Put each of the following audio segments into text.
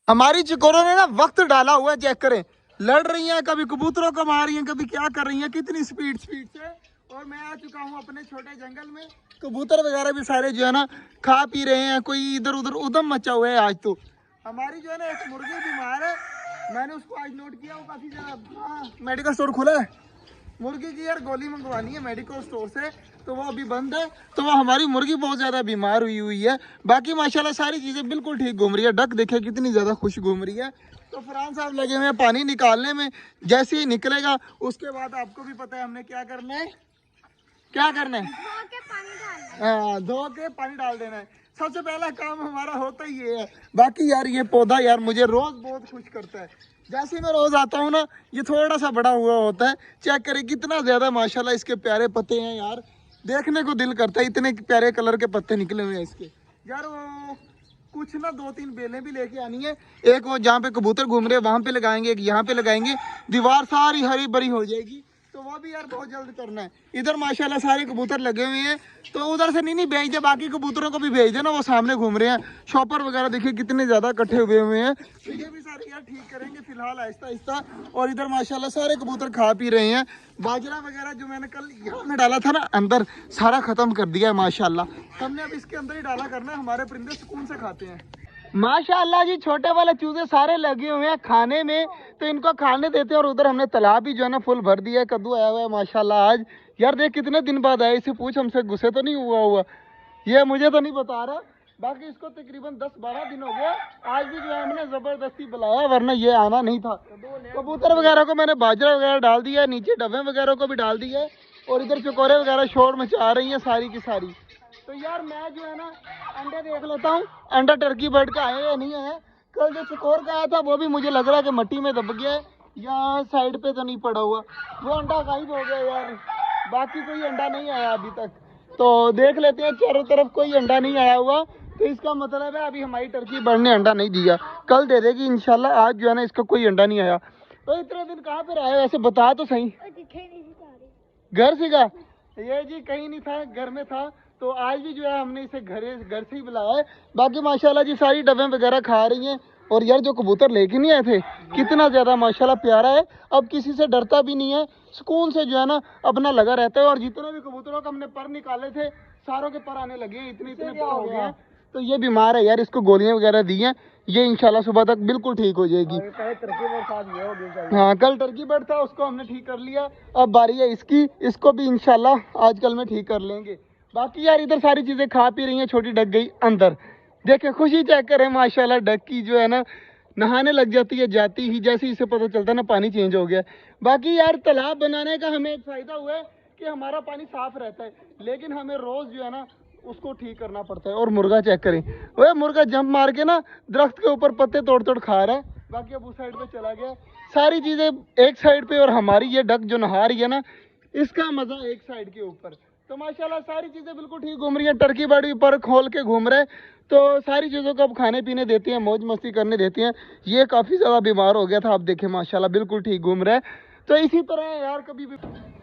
हमारी चिकोरों ने ना वक्त डाला हुआ है, चेक करें, लड़ रही हैं, कभी कबूतरों को मार रही हैं, कभी क्या कर रही हैं, कितनी स्पीड से। और मैं आ चुका हूँ अपने छोटे जंगल में। कबूतर वगैरह भी सारे जो है ना खा पी रहे हैं, कोई इधर उधर उधम मचा हुआ है। आज तो हमारी जो है ना एक मुर्गी बीमार है, मैंने उसको आज नोट किया, वो काफ़ी ज़्यादा। मेडिकल स्टोर खुला है, मुर्गी की यार गोली मंगवानी है मेडिकल स्टोर से, तो वो अभी बंद है। तो वो हमारी मुर्गी बहुत ज़्यादा बीमार हुई है। बाकी माशाल्लाह सारी चीज़ें बिल्कुल ठीक घूम रही है। डक देखे कितनी ज़्यादा खुश घूम रही है। तो फरहान साहब लगे हुए हैं पानी निकालने में, जैसे ही निकलेगा उसके बाद आपको भी पता है हमने क्या करना है, क्या करना है, हाँ धो के पानी डाल देना है। सबसे पहला काम हमारा होता ही ये है। बाकी यार ये पौधा यार मुझे रोज़ बहुत खुश करता है। जैसे ही मैं रोज़ आता हूँ ना, ये थोड़ा सा बड़ा हुआ होता है। चेक करें कितना ज़्यादा माशाल्लाह इसके प्यारे पत्ते हैं यार, देखने को दिल करता है। इतने प्यारे कलर के पत्ते निकले हुए हैं इसके यार। वो कुछ ना 2-3 बेलें भी लेके आनी है। एक वो जहाँ पे कबूतर घूम रहे हैं वहाँ पे लगाएंगे, एक यहाँ पे लगाएंगे, दीवार सारी हरी भरी हो जाएगी। तो वो भी यार बहुत जल्द करना है। इधर माशाल्लाह सारे कबूतर लगे हुए हैं, तो उधर से नहीं भेज दे, बाकी कबूतरों को भी भेज देना, वो सामने घूम रहे हैं। शॉपर वगैरह देखिए कितने ज़्यादा इकट्ठे हुए हैं। तो ये भी सारे यार ठीक करेंगे फिलहाल आहिस्ता आहिस्ता। और इधर माशाल्लाह सारे कबूतर खा पी रहे हैं। बाजरा वगैरह जो मैंने कल यहाँ में डाला था ना अंदर, सारा ख़त्म कर दिया है माशाल्लाह। हमने अब इसके अंदर ही डाला करना है, हमारे परिंदे सुकून से खाते हैं माशाल्लाह जी। छोटे वाले चूजे सारे लगे हुए हैं खाने में, तो इनको खाने देते हैं। और उधर हमने तालाब भी जो है ना फुल भर दिया है, कद्दू आया हुआ है माशाल्लाह आज। यार देख कितने दिन बाद आए, इसे पूछ हमसे गुस्से तो नहीं हुआ ये मुझे तो नहीं बता रहा। बाकी इसको तकरीबन 10-12 दिन हो गया। आज भी जो है हमने ज़बरदस्ती बुलाया, वरना ये आना नहीं था। कबूतर वगैरह को मैंने बाजरा वगैरह डाल दिया है, नीचे डब्बे वगैरह को भी डाल दिया है। और इधर चकोरे वगैरह शोर मचा रही हैं सारी की सारी। तो यार मैं जो है ना अंडे देख लेता हूँ, अंडा टर्की बर्ड का आया या नहीं आया। कल जो चकोर का आया था वो भी मुझे लग रहा है कि मिट्टी में दब गया है, या साइड पे तो नहीं पड़ा हुआ, वो अंडा गायब हो गया यार। बाकी कोई अंडा नहीं आया अभी तक, तो देख लेते हैं चारों तरफ कोई अंडा नहीं आया हुआ। तो इसका मतलब है अभी हमारी टर्की बर्ड ने अंडा नहीं दिया, कल दे देगी इंशाल्लाह। आज जो है ना इसका कोई अंडा नहीं आया। तो इतने दिन कहाँ पे रहा है वैसे बता तो सही। घर से का ये जी कहीं नहीं था, घर में था। तो आज भी जो है हमने इसे घर से ही बुलाया है। बाकी माशाल्लाह जी सारी डब्बे वगैरह खा रही हैं। और यार जो कबूतर लेके नहीं आए थे, कितना ज़्यादा माशाल्लाह प्यारा है। अब किसी से डरता भी नहीं है, सुकून से जो है ना अपना लगा रहता है। और जितने भी कबूतरों का हमने पर निकाले थे, सारों के पर आने लगे हैं, इतने पर हो गए हैं। तो ये बीमार है यार, इसको गोलियां वगैरह दी हैं, ये इंशाल्लाह सुबह तक बिल्कुल ठीक हो जाएगी। हाँ कल टर्की बर्ड था, उसको हमने ठीक कर लिया। अब बारी है इसकी, इसको भी इंशाल्लाह आजकल में ठीक कर लेंगे। बाकी यार इधर सारी चीज़ें खा पी रही हैं। छोटी डक गई अंदर, देखे खुशी चेक करें माशाल्लाह। डक की जो है ना नहाने लग जाती है, जाती ही जैसे ही इसे पता चलता है ना पानी चेंज हो गया। बाकी यार तालाब बनाने का हमें एक फ़ायदा हुआ है कि हमारा पानी साफ़ रहता है, लेकिन हमें रोज़ जो है ना उसको ठीक करना पड़ता है। और मुर्गा चेक करें, वह मुर्गा जंप मार के ना दरख्त के ऊपर पत्ते तोड़ तोड़ खा रहा है। बाकी अब उस साइड पे चला गया। सारी चीज़ें एक साइड पे, और हमारी ये डक जो नहा रही है ना, इसका मज़ा एक साइड के ऊपर। तो माशाल्लाह सारी चीज़ें बिल्कुल ठीक घूम रही है। टर्की बर्ड भी पर खोल के घूम रहे हैं, तो सारी चीज़ों को अब खाने पीने देती हैं, मौज मस्ती करने देती हैं। ये काफ़ी ज़्यादा बीमार हो गया था, आप देखें माशाल्लाह बिल्कुल ठीक घूम रहा है। तो इसी तरह यार कभी भी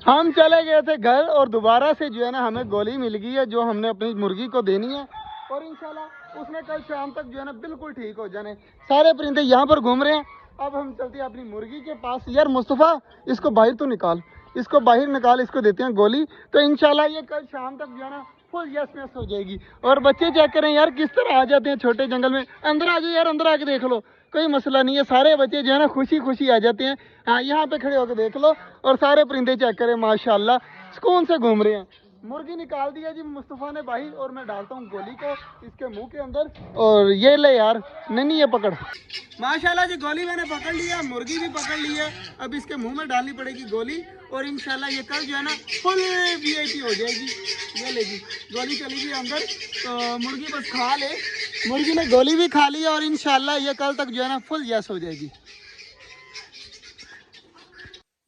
हम चले गए थे घर, और दोबारा से जो है ना हमें गोली मिल गई है जो हमने अपनी मुर्गी को देनी है। और इंशाल्लाह उसने कल शाम तक जो है ना बिल्कुल ठीक हो जाने। सारे परिंदे यहाँ पर घूम रहे हैं। अब हम चलते हैं अपनी मुर्गी के पास। यार मुस्तफ़ा इसको बाहर तो निकाल, इसको बाहर निकाल, इसको देते हैं गोली। तो इंशाल्लाह ये कल शाम तक जो है ना फुल यस यस हो जाएगी। और बच्चे चेक करें यार किस तरह आ जाते हैं छोटे जंगल में। अंदर आ जाओ यार, अंदर आके देख लो, कोई मसला नहीं है। सारे बच्चे जो है ना खुशी खुशी आ जाते हैं। हाँ यहाँ पे खड़े होकर देख लो, और सारे परिंदे चेक करें माशाल्लाह सुकून से घूम रहे हैं। मुर्गी निकाल दिया जी मुस्तफ़ा ने बाहर, और मैं डालता हूँ गोली को इसके मुंह के अंदर। और ये ले यार, नहीं ये पकड़। माशाल्लाह जी गोली मैंने पकड़ लिया, मुर्गी भी पकड़ ली है। अब इसके मुंह में डालनी पड़ेगी गोली, और इंशाल्लाह ये कल जो है ना फुल VIP हो जाएगी। ये लेगी गोली, चली गई अंदर। तो मुर्गी बस खा ले, मुर्गी ने गोली भी खा ली है, और इंशाल्लाह ये कल तक जो है ना फुल यस हो जाएगी।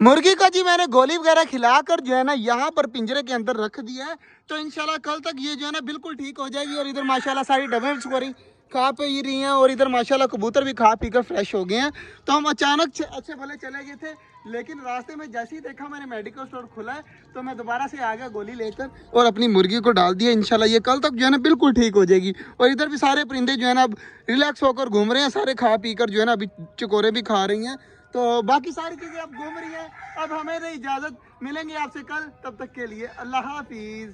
मुर्गी को जी मैंने गोली वगैरह खिलाकर जो है ना यहाँ पर पिंजरे के अंदर रख दिया है। तो इंशाल्लाह कल तक ये जो है ना बिल्कुल ठीक हो जाएगी। और इधर माशाल्लाह सारी डबे सो रही, खा पी ही रही हैं और इधर माशाल्लाह कबूतर भी खा पी कर फ्रेश हो गए हैं। तो हम अचानक से अच्छे भले चले गए थे, लेकिन रास्ते में जैसे ही देखा मैंने मेडिकल स्टोर खुला है तो मैं दोबारा से आ गया गोली लेकर और अपनी मुर्गी को डाल दिया। इंशाल्लाह ये कल तक जो है ना बिल्कुल ठीक हो जाएगी। और इधर भी सारे परिंदे जो है ना अब रिलैक्स होकर घूम रहे हैं, सारे खा पी कर जो है ना अभी चकोरे भी खा रही हैं। तो बाकी सारी चीज़ें अब घूम रही हैं। अब हमें इजाज़त, मिलेंगे आपसे कल, तब तक के लिए अल्लाह हाफिज़।